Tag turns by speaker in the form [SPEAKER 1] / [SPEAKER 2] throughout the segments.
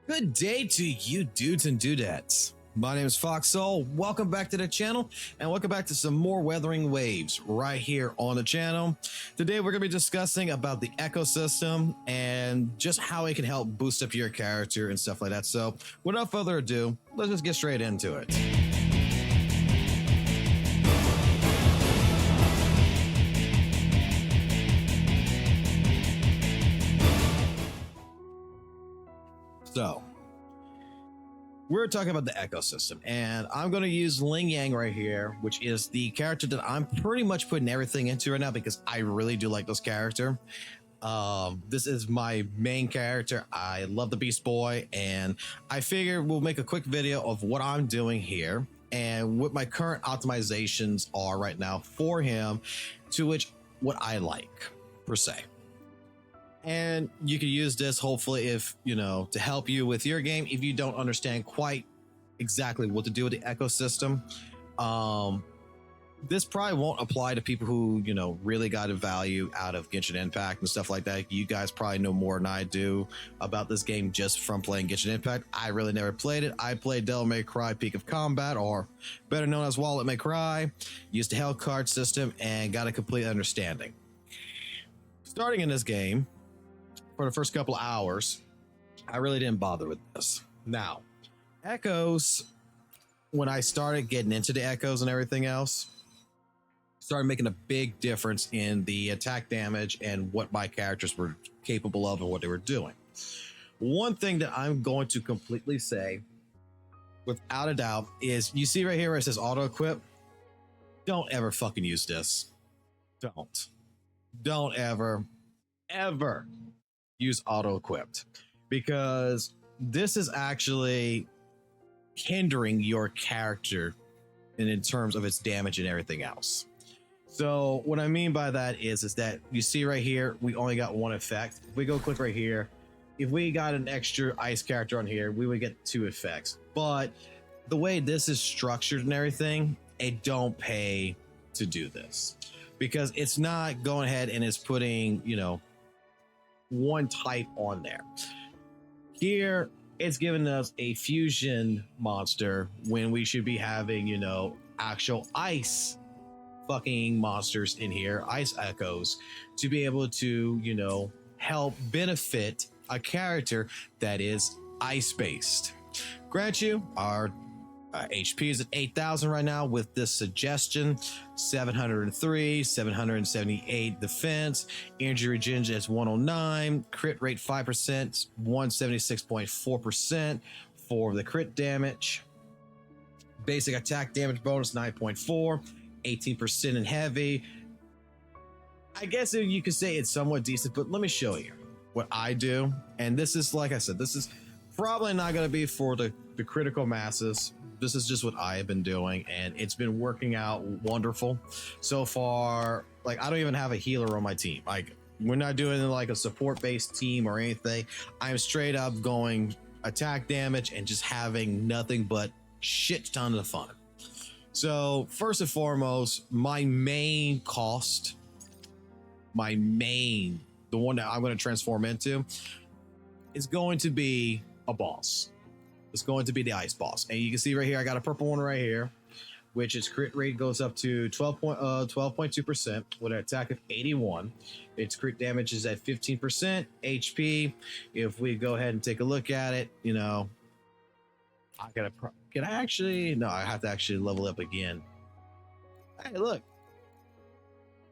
[SPEAKER 1] Good day to you dudes and dudettes. My name is FOXSOL. Welcome back to the channel and welcome back to some more Wuthering Waves right here on the channel. Today we're going to be discussing about the ecosystem and just how it can help boost up your character and stuff like that. So without further ado, let's just get straight into it. So we're talking about the ecosystem, and I'm going to use Ling Yang right here, which is the character that I'm pretty much putting everything into right now because I really do like this character. This is my main character. I love the Beast Boy, and I figured we'll make a quick video of what I'm doing here and what my current optimizations are right now for him, to which what I like per se. And you can use this hopefully if to help you with your game if you don't understand quite exactly what to do with the ecosystem. This probably won't apply to people who really got a value out of Genshin Impact and stuff like that. You guys probably know more than I do about this game just from playing Genshin Impact. I really never played it. I played Devil May Cry Peak of Combat, or better known as Wallet May Cry, used the Hell card system and got a complete understanding. Starting in this game, for the first couple of hours, I really didn't bother with this. Now, echoes, when I started getting into the echoes and everything else, started making a big difference in the attack damage and what my characters were capable of and what they were doing. One thing that I'm going to completely say, without a doubt, is you see right here where it says auto equip. Don't ever fucking use this. Don't ever use auto equipped, because this is actually hindering your character and in terms of its damage and everything else. So what I mean by that is that you see right here, we only got one effect. If we go click right here, if we got an extra ice character on here, we would get 2 effects. But the way this is structured and everything, it don't pay to do this, because it's not going ahead and it's putting one type on there. Here it's giving us a fusion monster when we should be having actual ice fucking monsters in here, ice echoes, to be able to help benefit a character that is ice based. Grant you, our HP is at 8,000 right now with this suggestion. 703, 778 defense, energy regen is 109, crit rate 5%, 176.4% for the crit damage. Basic attack damage bonus 9.4, 18% in heavy. I guess you could say it's somewhat decent, but let me show you what I do. And this is, like I said, this is probably not going to be for the critical masses. This is just what I have been doing, and it's been working out wonderful so far. Like, I don't even have a healer on my team. Like, we're not doing like a support based team or anything. I'm straight up going attack damage and just having nothing but shit ton of fun. So first and foremost, my main cost, the one that I'm going to transform into, is going to be a boss. It's going to be the ice boss, and you can see right here I got a purple one right here, which its crit rate goes up to 12.2% with an attack of 81. Its crit damage is at 15%. HP, if we go ahead and take a look at it, I gotta I have to actually level up again. Hey, look,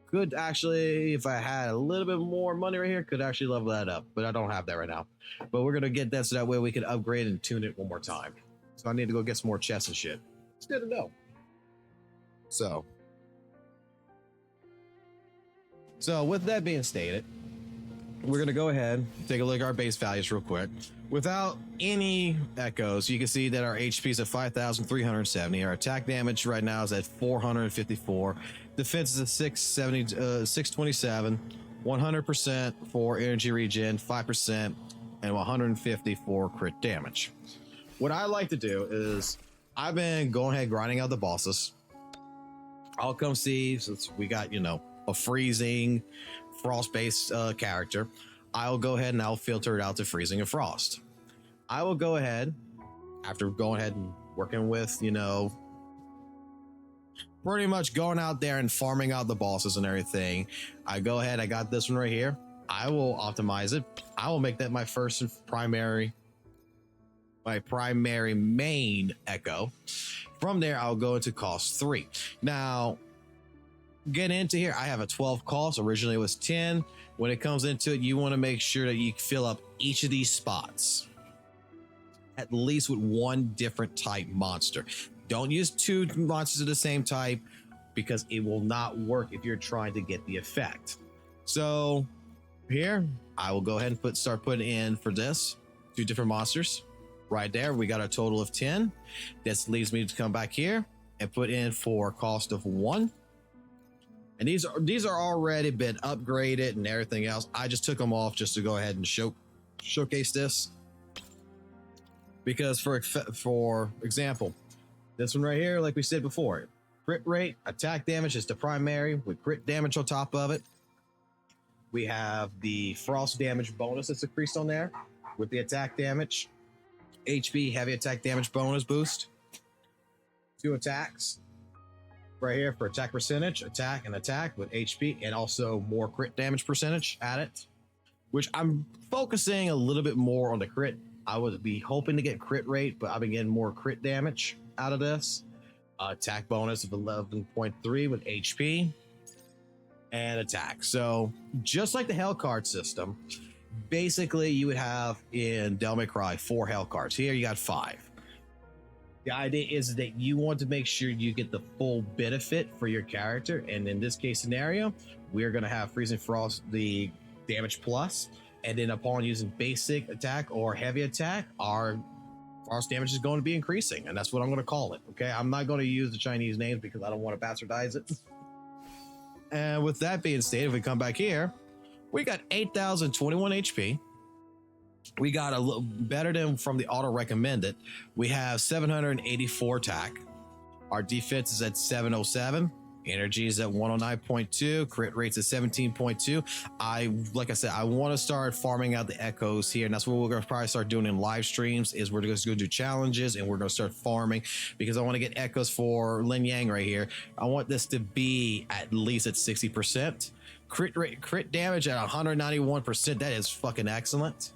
[SPEAKER 1] could actually, if I had a little bit more money right here, could actually level that up, but I don't have that right now. But we're gonna get that so that way we can upgrade and tune it one more time. So I need to go get some more chests and shit. It's good to know. So with that being stated, we're gonna go ahead and take a look at our base values real quick. Without any echoes, you can see that our HP is at 5,370. Our attack damage right now is at 454. Defense is at 627. 100% for energy regen, 5%, and 150 for crit damage. What I like to do is I've been going ahead grinding out the bosses. I'll come see, since we got a freezing frost based character, I'll go ahead and I'll filter it out to freezing and frost. I will go ahead after going ahead and working with, you know, pretty much going out there and farming out the bosses and everything. I go ahead, I got this one right here. I will optimize it. I will make that my first and primary, my primary main echo. From there, I'll go into cost 3. Now, get into here. I have a 12 cost. Originally, it was 10. When it comes into it, you want to make sure that you fill up each of these spots at least with one different type monster. Don't use 2 monsters of the same type because it will not work if you're trying to get the effect. So here, I will go ahead and start putting in for this 2 different monsters. Right there, we got a total of 10. This leaves me to come back here and put in for cost of 1. And these are already been upgraded and everything else. I just took them off just to go ahead and showcase this. Because for example, this one right here, like we said before, crit rate, attack damage is the primary with crit damage on top of it. We have the frost damage bonus that's increased on there with the attack damage. HP, heavy attack damage bonus boost. 2 attacks right here for attack percentage, attack and attack with HP, and also more crit damage percentage at it, which I'm focusing a little bit more on the crit. I would be hoping to get crit rate, but I've been getting more crit damage out of this. Attack bonus of 11.3 with HP and attack. So just like the hell card system, basically you would have in Devil May Cry 4 hell cards. Here you got 5. The idea is that you want to make sure you get the full benefit for your character. And in this case scenario, we're going to have Freezing Frost, the damage plus. And then upon using basic attack or heavy attack, our frost damage is going to be increasing. And that's what I'm going to call it. Okay. I'm not going to use the Chinese names because I don't want to bastardize it. And with that being stated, if we come back here, we got 8,021 HP. We got a little better than from the auto recommended. We have 784 attack. Our defense is at 707. Energy is at 109.2. Crit rates at 17.2. Like I said, I want to start farming out the echoes here, and that's what we're going to probably start doing in live streams. Is we're just going to do challenges, and we're going to start farming because I want to get echoes for Lin Yang right here. I want this to be at least at 60%. Crit damage at 191%. That is fucking excellent.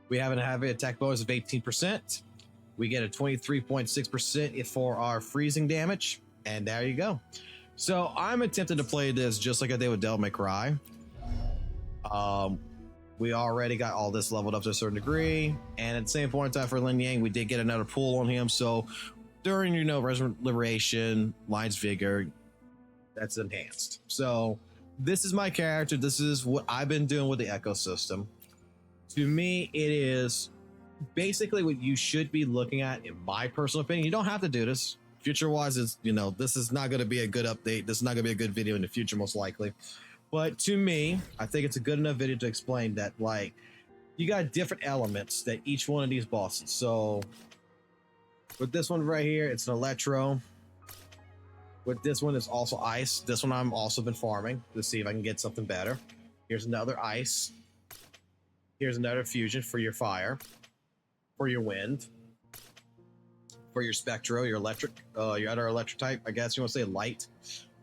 [SPEAKER 1] We have a heavy attack bonus of 18%. We get a 23.6% for our freezing damage. And there you go. So I'm attempting to play this just like I did with Devil May Cry. We already got all this leveled up to a certain degree. And at the same point in time for Lin Yang, we did get another pull on him. So during, you know, Resident Liberation, Lion's Vigor, that's enhanced. So this is my character. This is what I've been doing with the ecosystem. To me, it is basically what you should be looking at, in my personal opinion. You don't have to do this. Future-wise, is, you know, this is not going to be a good update. This is not going to be a good video in the future, most likely. But to me, I think it's a good enough video to explain that, like, you got different elements that each one of these bosses. So with this one right here, it's an electro. With this one, it's also ice. This one I'm also been farming to see if I can get something better. Here's another ice. Here's another fusion for your fire, for your wind, for your spectro, your electric, your other electric type, I guess you want to say light.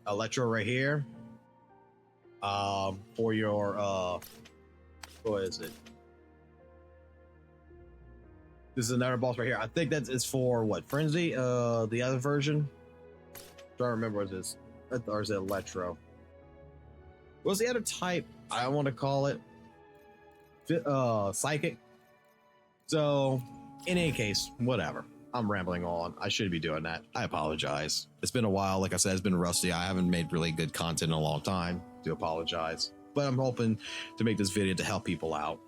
[SPEAKER 1] Electro right here. For your, what is it? This is another boss right here. I think that is for what? Frenzy? The other version? I don't remember what it is. Or is it Electro? What's the other type? I want to call it Psychic. So in any case, whatever. I'm rambling on. I should be doing that. I apologize. It's been a while. Like I said, it's been rusty. I haven't made really good content in a long time. Do apologize. But I'm hoping to make this video to help people out.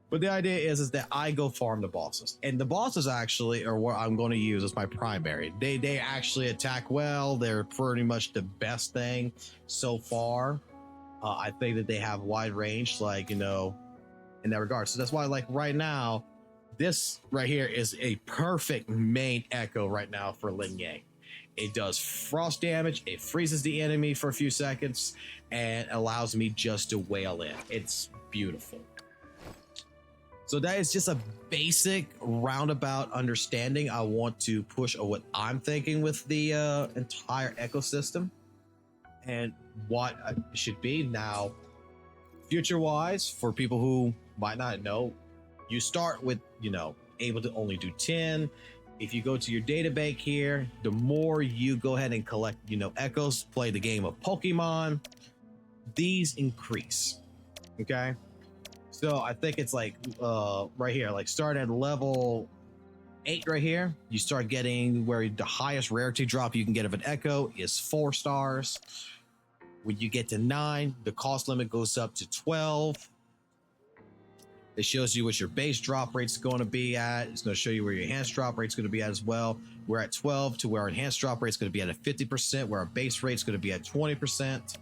[SPEAKER 1] But the idea is that I go farm the bosses. And the bosses actually are what I'm going to use as my primary. They actually attack well. They're pretty much the best thing so far. I think that they have wide range, like, you know, in that regard. So that's why, like, right now, this right here is a perfect main echo right now for Lin Yang. It does frost damage, it freezes the enemy for a few seconds, and allows me just to wail in. It's beautiful. So that is just a basic roundabout understanding I want to push of what I'm thinking with the entire ecosystem and what it should be. Now, future wise, for people who might not know, you start with, able to only do 10. If you go to your data bank here, the more you go ahead and collect, echoes, play the game of Pokemon, these increase. Okay. So I think it's like right here, like start at level 8 right here. You start getting where the highest rarity drop you can get of an echo is 4 stars. When you get to 9, the cost limit goes up to 12. It shows you what your base drop rate's going to be at. It's going to show you where your enhanced drop rate's going to be at as well. We're at 12 to where our enhanced drop rate's going to be at 50%, where our base rate's going to be at 20%.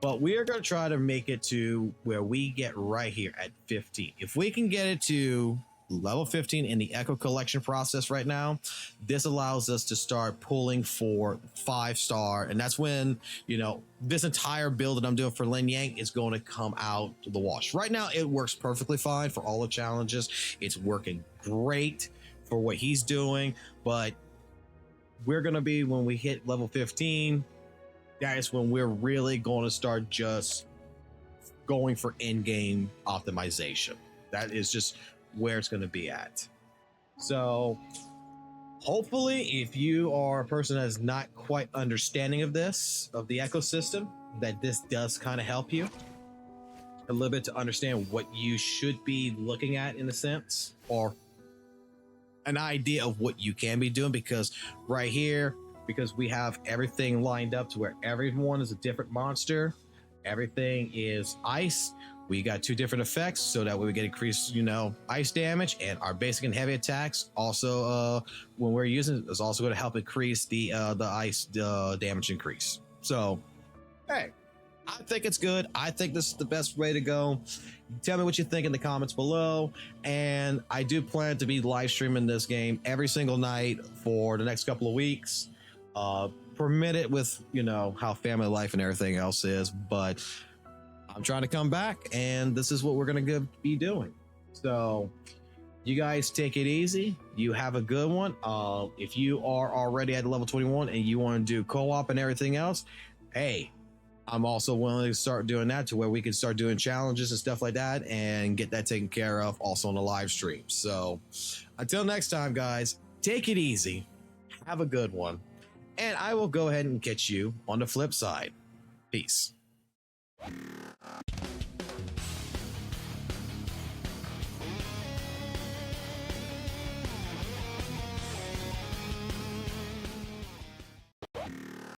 [SPEAKER 1] But we are going to try to make it to where we get right here at 15. If we can get it to level 15 in the echo collection process right now, this allows us to start pulling for 5-star. And that's when, this entire build that I'm doing for Lin Yang is going to come out to the wash. Right now, it works perfectly fine for all the challenges. It's working great for what he's doing. But we're going to be, when we hit level 15, that is when we're really going to start just going for in-game optimization. That is just where it's going to be at. So hopefully, if you are a person that is not quite understanding of this, of the ecosystem, that this does kind of help you a little bit to understand what you should be looking at in a sense, or an idea of what you can be doing. Because right here, because we have everything lined up to where everyone is a different monster, everything is ice. We got 2 different effects, so that way we get increased, ice damage, and our basic and heavy attacks. Also, when we're using it, is also going to help increase the ice damage increase. So, hey, I think it's good. I think this is the best way to go. Tell me what you think in the comments below. And I do plan to be live streaming this game every single night for the next couple of weeks. Permit it with, how family life and everything else is, but I'm trying to come back, and this is what we're going to be doing. So you guys take it easy. You have a good one. If you are already at level 21 and you want to do co-op and everything else, hey, I'm also willing to start doing that to where we can start doing challenges and stuff like that and get that taken care of also on the live stream. So until next time, guys, take it easy. Have a good one. And I will go ahead and catch you on the flip side. Peace.